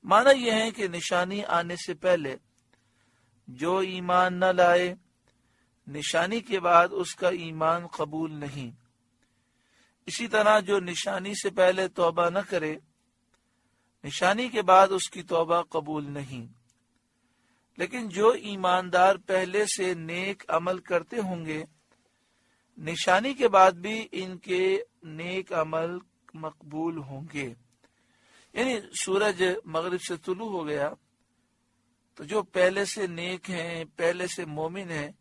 معنی یہ ہے کہ نشانی آنے سے پہلے جو ایمان نہ لائے، نشانی کے بعد اس کا ایمان قبول نہیں۔ اسی طرح جو نشانی سے پہلے توبہ نہ کرے، نشانی کے بعد اس کی توبہ قبول نہیں۔ لیکن جو ایماندار پہلے سے نیک عمل کرتے ہوں گے، نشانی کے بعد بھی ان کے نیک عمل مقبول ہوں گے۔ یعنی سورج مغرب سے طلوع ہو گیا تو جو پہلے سے نیک ہیں، پہلے سے مومن ہیں،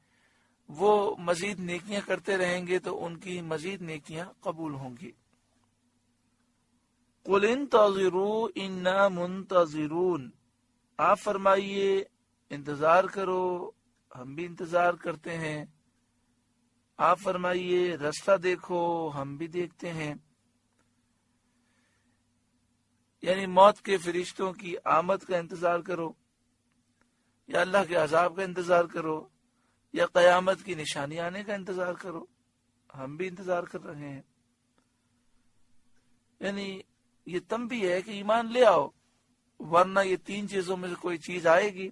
وہ مزید نیکیاں کرتے رہیں گے تو ان کی مزید نیکیاں قبول ہوں گی۔ قُلْ انتظروا اِنَّا مُنتظرون، آپ فرمائیے انتظار کرو، ہم بھی انتظار کرتے ہیں۔ آپ فرمائیے رستہ دیکھو، ہم بھی دیکھتے ہیں۔ یعنی موت کے فرشتوں کی آمد کا انتظار کرو، یا اللہ کے عذاب کا انتظار کرو، یا قیامت کی نشانی آنے کا انتظار کرو، ہم بھی انتظار کر رہے ہیں۔ یعنی یہ تنبیہ ہے کہ ایمان لے آؤ، ورنہ یہ تین چیزوں میں سے کوئی چیز آئے گی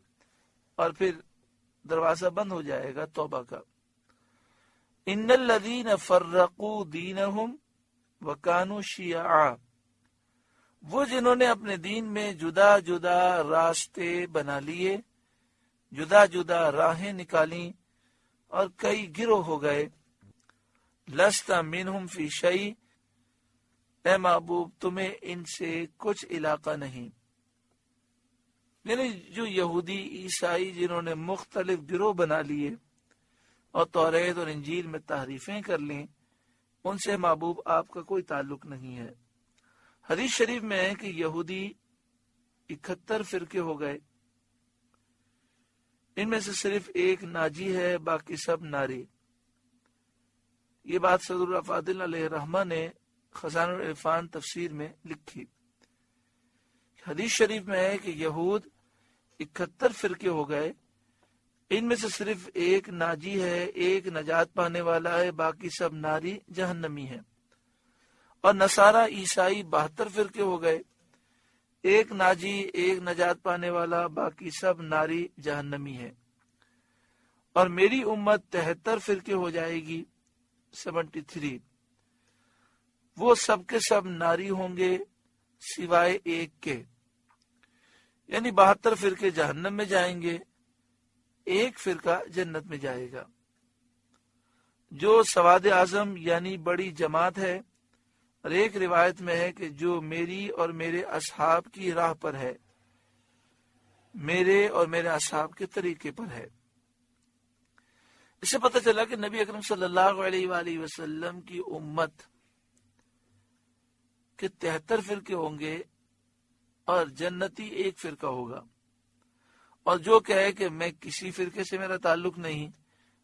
اور پھر دروازہ بند ہو جائے گا توبہ کا۔ ان الذین فرقوا دینہم وکانوا شیعا، وہ جنہوں نے اپنے دین میں جدا جدا راستے بنا لیے، جدا جدا راہیں نکالیں اور کئی گروہ ہو گئے۔ لست منہم فی شیء، اے محبوب تمہیں ان سے کچھ علاقہ نہیں۔ یعنی جو یہودی عیسائی جنہوں نے مختلف گروہ بنا لیے اور توریت اور انجیل میں تحریفیں کر لیں، ان سے محبوب آپ کا کوئی تعلق نہیں ہے۔ حدیث شریف میں ہے کہ یہودی 71 فرقے ہو گئے، ان میں سے صرف ایک ناجی ہے، باقی سب ناری۔ یہ بات صدر افاضل علیہ الرحمہ نے خزانہ العرفان تفسیر میں لکھی۔ حدیث شریف میں ہے کہ یہود 71 فرقے ہو گئے، ان میں سے صرف ایک ناجی ہے، ایک نجات پانے والا ہے، باقی سب ناری جہنمی ہے۔ اور نصارہ عیسائی 72 فرقے ہو گئے، ایک ناجی، ایک نجات پانے والا، باقی سب ناری جہنمی ہے۔ اور میری امت 73 فرقے ہو جائے گی، 73، وہ سب کے سب ناری ہوں گے سوائے ایک کے۔ یعنی 72 فرقے جہنم میں جائیں گے، ایک فرقہ جنت میں جائے گا۔ جو سواد اعظم یعنی بڑی جماعت ہے، اور ایک روایت میں ہے کہ جو میری اور میرے اصحاب کی راہ پر ہے، میرے اور میرے اصحاب کے طریقے پر ہے۔ اس سے پتہ چلا کہ نبی اکرم صلی اللہ علیہ وآلہ وسلم کی امت کے 73 فرقے ہوں گے اور جنتی ایک فرقہ ہوگا۔ اور جو کہے کہ میں کسی فرقے سے میرا تعلق نہیں،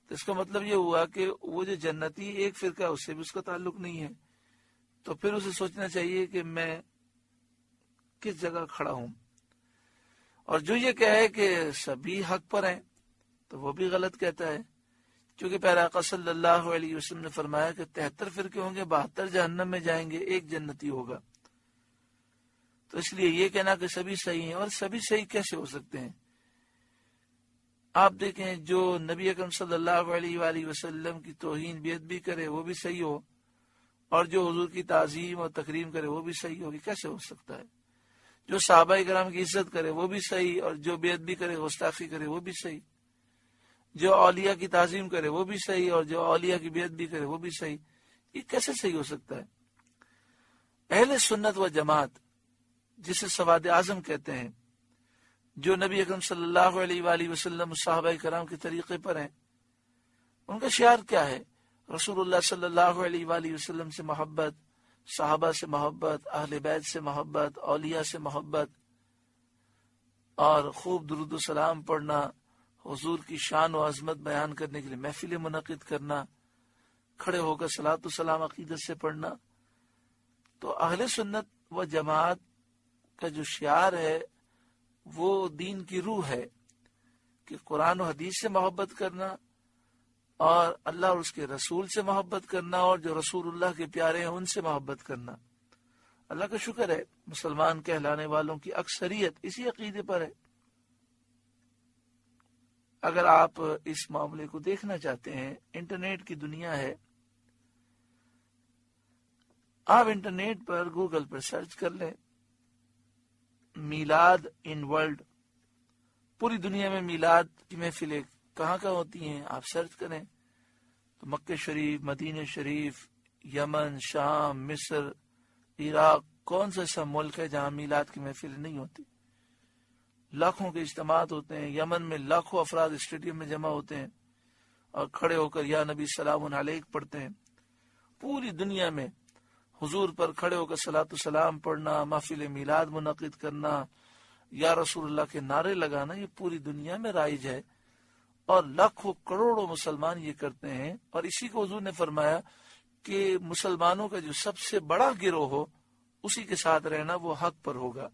تو اس کا مطلب یہ ہوا کہ وہ جو جنتی ایک فرقہ ہے اس سے بھی اس کا تعلق نہیں ہے۔ تو پھر اسے سوچنا چاہیے کہ میں کس جگہ کھڑا ہوں۔ اور جو یہ کہے کہ سبھی حق پر ہیں تو وہ بھی غلط کہتا ہے، کیونکہ پیارا آقا صلی اللہ علیہ وسلم نے فرمایا کہ 73 فرقے ہوں گے، 72 جہنم میں جائیں گے، ایک جنتی ہوگا۔ تو اس لیے یہ کہنا کہ سبھی صحیح ہیں، اور سبھی صحیح کیسے ہو سکتے ہیں؟ آپ دیکھیں جو نبی اکرم صلی اللہ علیہ وآلہ وسلم کی توہین بیعت بھی کرے وہ بھی صحیح ہو، اور جو حضور کی تعظیم اور تکریم کرے وہ بھی صحیح ہوگی، کیسے ہو سکتا ہے؟ جو صحابہ کرام کی عزت کرے وہ بھی صحیح، اور جو بیعت بھی کرے گستاخی کرے وہ بھی صحیح، جو اولیاء کی تعظیم کرے وہ بھی صحیح، اور جو اولیاء کی بیعت بھی کرے وہ بھی صحیح۔ یہ کیسے صحیح ہو سکتا ہے؟ اہل سنت و جماعت جسے سواد اعظم کہتے ہیں، جو نبی اکرم صلی اللہ علیہ وآلہ وسلم صحابہ کرام کے طریقے پر ہیں، ان کا شعار کیا ہے؟ رسول اللہ صلی اللہ علیہ وآلہ وسلم سے محبت، صحابہ سے محبت، اہل بیت سے محبت، اولیاء سے محبت، اور خوب درود و سلام پڑھنا، حضور کی شان و عظمت بیان کرنے کے لیے محفلیں منعقد کرنا، کھڑے ہو کر صلاۃ و سلام عقیدت سے پڑھنا۔ تو اہل سنت و جماعت کا جو شعار ہے وہ دین کی روح ہے کہ قرآن و حدیث سے محبت کرنا، اور اللہ اور اس کے رسول سے محبت کرنا، اور جو رسول اللہ کے پیارے ہیں ان سے محبت کرنا۔ اللہ کا شکر ہے مسلمان کہلانے والوں کی اکثریت اسی عقیدے پر ہے۔ اگر آپ اس معاملے کو دیکھنا چاہتے ہیں، انٹرنیٹ کی دنیا ہے، آپ انٹرنیٹ پر گوگل پر سرچ کر لیں میلاد ان ورلڈ، پوری دنیا میں میلاد کی محفلیں کہاں کہاں ہوتی ہیں آپ سرچ کریں تو مکہ شریف، مدینہ شریف، یمن، شام، مصر، عراق، کون سا ایسا ملک ہے جہاں میلاد کی محفل نہیں ہوتی؟ لاکھوں کے اجتماعات ہوتے ہیں، یمن میں لاکھوں افراد اسٹیڈیم میں جمع ہوتے ہیں اور کھڑے ہو کر یا نبی سلام علیک پڑھتے ہیں۔ پوری دنیا میں حضور پر کھڑے ہو کر صلاۃ السلام پڑھنا، محفل میلاد منعقد کرنا، یا رسول اللہ کے نعرے لگانا، یہ پوری دنیا میں رائج ہے اور لاکھوں کروڑوں مسلمان یہ کرتے ہیں۔ اور اسی کو حضور نے فرمایا کہ مسلمانوں کا جو سب سے بڑا گروہ ہو اسی کے ساتھ رہنا وہ حق پر ہوگا۔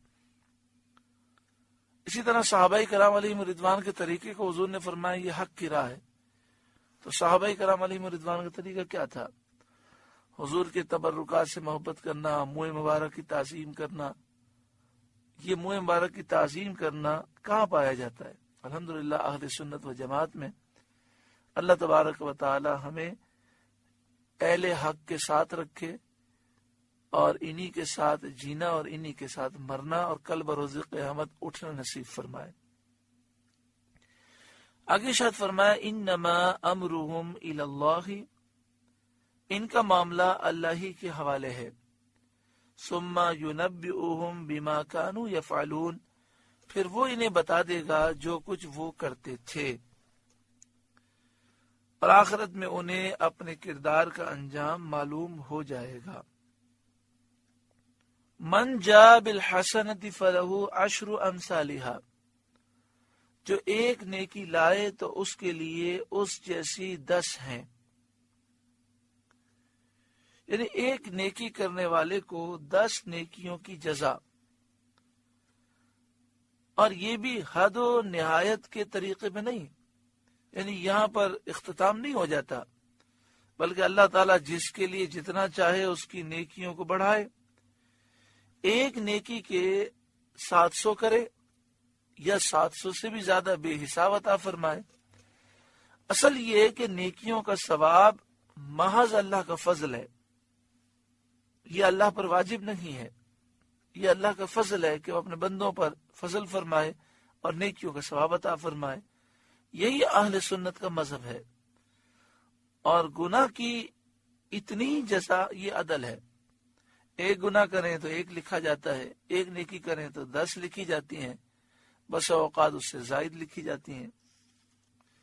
اسی طرح صحابہ کرام علیہم رضوان کے طریقے کو حضور نے فرمایا یہ حق کی راہ ہے۔ تو صحابہ کرام علیہم رضوان کا طریقہ کیا تھا؟ حضور کے تبرکات سے محبت کرنا، منہ مبارک کی تعظیم کرنا۔ یہ منہ مبارک کی تعظیم کرنا کہاں پایا جاتا ہے؟ الحمدللہ اہل سنت و جماعت میں۔ اللہ تبارک و تعالی ہمیں اہل حق کے ساتھ رکھے اور انہی کے ساتھ جینا اور انہی کے ساتھ مرنا اور کل بروز قیامت اٹھنا نصیب فرمائے۔ آگے شاید فرمایا انما امرهم الی اللہ، ان کا معاملہ اللہ ہی کے حوالے ہے۔ ثم ینبئهم بما كانوا یفعلون، پھر وہ انہیں بتا دے گا جو کچھ وہ کرتے تھے، اور آخرت میں انہیں اپنے کردار کا انجام معلوم ہو جائے گا۔ من جاء بالحسنۃ فلہ عشر امثالها، جو ایک نیکی لائے تو اس کے لیے اس جیسی 10 ہیں، یعنی ایک نیکی کرنے والے کو 10 نیکیوں کی جزا۔ اور یہ بھی حد و نہایت کے طریقے میں نہیں، یعنی یہاں پر اختتام نہیں ہو جاتا، بلکہ اللہ تعالیٰ جس کے لیے جتنا چاہے اس کی نیکیوں کو بڑھائے۔ ایک نیکی کے 700 کرے یا 700 سے بھی زیادہ بے حساب عطا فرمائے۔ اصل یہ ہے کہ نیکیوں کا ثواب محض اللہ کا فضل ہے، یہ اللہ پر واجب نہیں ہے، یہ اللہ کا فضل ہے کہ وہ اپنے بندوں پر فضل فرمائے اور نیکیوں کا ثواب عطا فرمائے۔ یہی اہل سنت کا مذہب ہے۔ اور گناہ کی اتنی جزا یہ عدل ہے، ایک گناہ کریں تو 1 لکھا جاتا ہے، ایک نیکی کریں تو 10 لکھی جاتی ہیں، بس اوقات اس سے زائد لکھی جاتی ہیں۔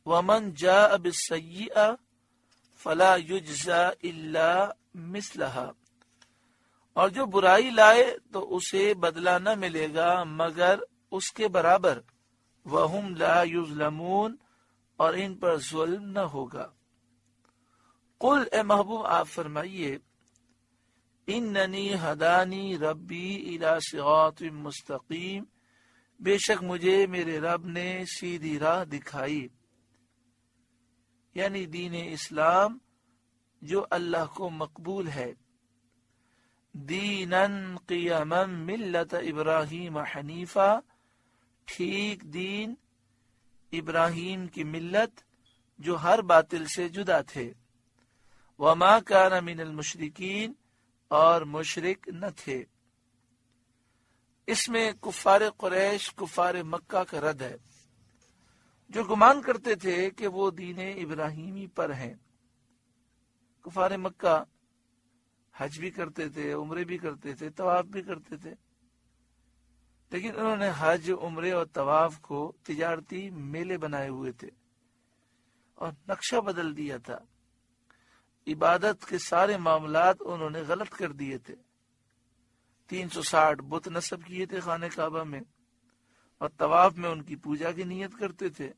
وَمَنْ جَاءَ بِالسَّيِّئَةِ فَلَا يُجْزَى إِلَّا مِثْلَهَا، اور جو برائی لائے تو اسے بدلہ نہ ملے گا مگر اس کے برابر۔ وَهُمْ لَا يُظْلَمُونَ، اور ان پر ظلم نہ ہوگا۔ قل، اے محبوب آپ فرمائیے، اننی ہدانی ربی الی صراط مستقیم، بے شک مجھے میرے رب نے سیدھی راہ دکھائی، یعنی دین اسلام جو اللہ کو مقبول ہے۔ دیناً قیما ملت ابراہیم حنیفا، ٹھیک دین ابراہیم کی ملت جو ہر باطل سے جدا تھے۔ وما کان من المشرکین، اور مشرک نہ تھے۔ اس میں کفار قریش، کفار مکہ کا رد ہے، جو گمان کرتے تھے کہ وہ دین ابراہیمی پر ہیں۔ کفار مکہ حج بھی کرتے تھے، عمرے بھی کرتے تھے، طواف بھی کرتے تھے، لیکن انہوں نے حج، عمرے اور طواف کو تجارتی میلے بنائے ہوئے تھے اور نقشہ بدل دیا تھا۔ عبادت کے سارے معاملات انہوں نے غلط کر دیے تھے۔ 360 بت نصب کیے تھے خانہ کعبہ میں، اور طواف میں ان کی پوجا کی نیت کرتے تھے۔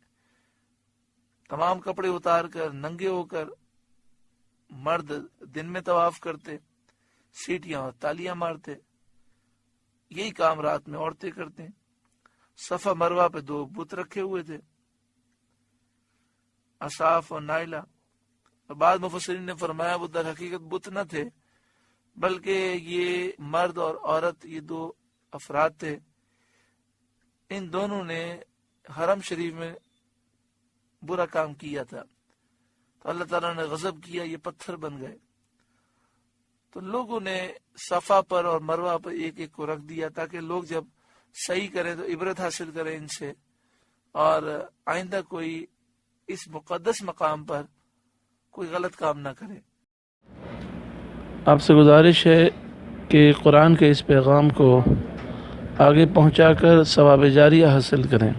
تمام کپڑے اتار کر، ننگے ہو کر مرد دن میں طواف کرتے، سیٹیاں اور تالیاں مارتے۔ یہی کام رات میں عورتیں کرتے۔ صفا مروہ پہ 2 بت رکھے ہوئے تھے، اصاف اور نائلہ۔ بعض مفسرین نے فرمایا وہ در حقیقت بت نہ تھے بلکہ یہ مرد اور عورت، یہ دو افراد تھے، ان دونوں نے حرم شریف میں برا کام کیا تھا، تو اللہ تعالیٰ نے غضب کیا، یہ پتھر بن گئے۔ تو لوگوں نے صفا پر اور مروہ پر ایک ایک کو رکھ دیا تاکہ لوگ جب صحیح کریں تو عبرت حاصل کریں ان سے، اور آئندہ کوئی اس مقدس مقام پر کوئی غلط کام نہ کرے۔ آپ سے گزارش ہے کہ قرآن کے اس پیغام کو آگے پہنچا کر ثواب جاریہ حاصل کریں۔